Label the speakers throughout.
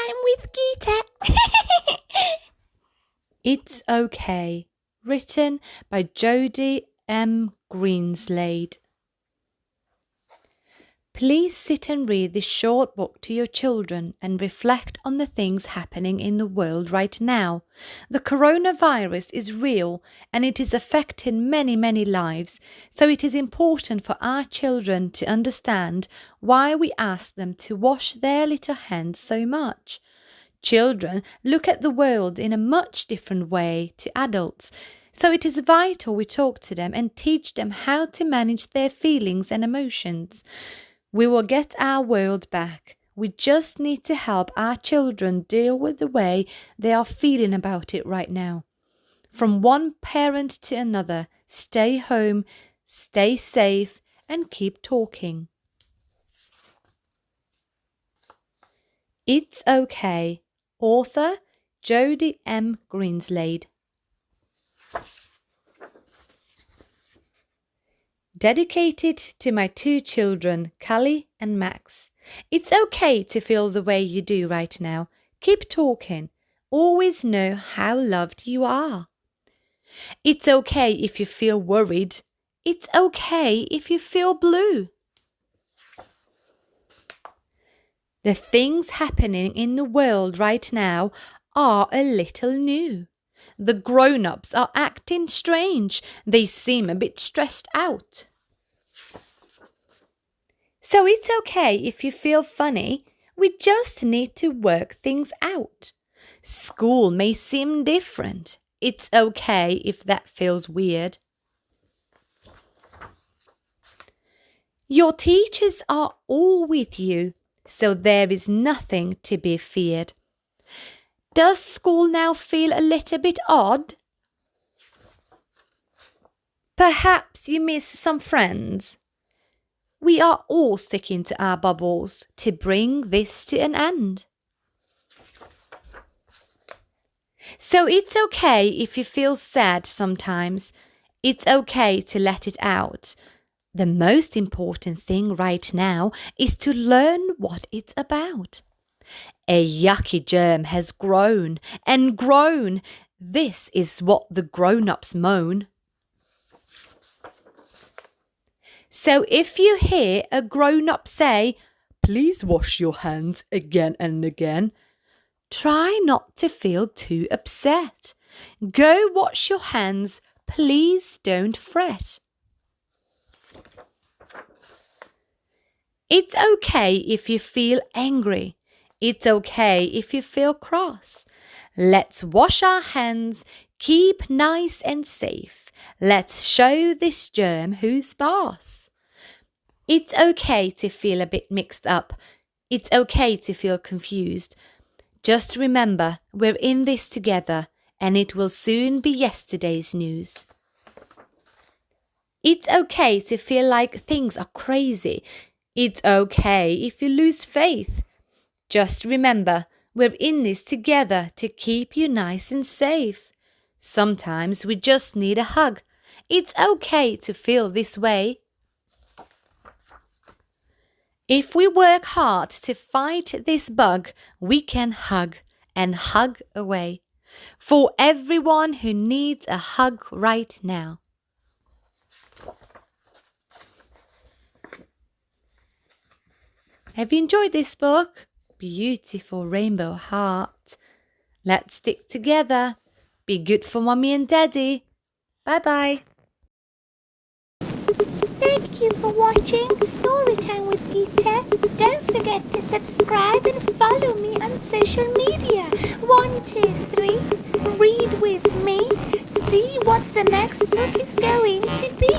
Speaker 1: Bedtime with Geeta.
Speaker 2: It's Okay, written by Jodie M Greensdale. Please sit and read this short book to your children and reflect on the things happening in the world right now. The coronavirus is real and it is affecting many lives, so it is important for our children to understand why we ask them to wash their little hands so much. Children look at the world in a much different way to adults, so it is vital we talk to them and teach them how to manage their feelings and emotions. We will get our world back. We just need to help our children deal with the way they are feeling about it right now. From one parent to another, stay home, stay safe, and keep talking. It's Okay. Author Jodie M Greensdale. Dedicated to my two children, Callie and Max. It's okay to feel the way you do right now. Keep talking. Always know how loved you are. It's okay if you feel worried. It's okay if you feel blue. The things happening in the world right now are a little new. The grown-ups are acting strange. They seem a bit stressed out. So it's okay if you feel funny. We just need to work things out. School may seem different. It's okay if that feels weird. Your teachers are all with you, so there is nothing to be feared. Does school now feel a little bit odd? Perhaps you miss some friends. We are all sticking to our bubbles to bring this to an end. So it's okay if you feel sad sometimes. It's okay to let it out. The most important thing right now is to learn what it's about. A yucky germ has grown and grown. This is what the grown-ups moan. So if you hear a grown-up say, "Please wash your hands again and again," try not to feel too upset. Go wash your hands. Please don't fret. It's okay if you feel angry. It's okay if you feel cross. Let's wash our hands. Keep nice and safe. Let's show this germ who's boss. It's okay to feel a bit mixed up. It's okay to feel confused. Just remember, we're in this together, and it will soon be yesterday's news. It's okay to feel like things are crazy. It's okay if you lose faith. Just remember, we're in this together to keep you nice and safe. Sometimes we just need a hug. It's okay to feel this way. If we work hard to fight this bug, we can hug and hug away. For everyone who needs a hug right now. Have you enjoyed this book? Beautiful rainbow heart. Let's stick together. Be good for Mommy and Daddy. Bye-bye.
Speaker 1: Thank you for watching Storytime with Geeta. Don't forget to subscribe and follow me on social media. 1, 2, 3. Read with me. See what the next book is going to be.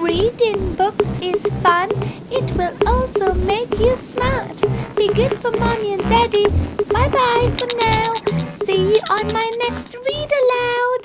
Speaker 1: Reading books is fun. It will also make you smart. Be good for Mommy and Daddy. Bye-bye for now. See you on my next Read Aloud.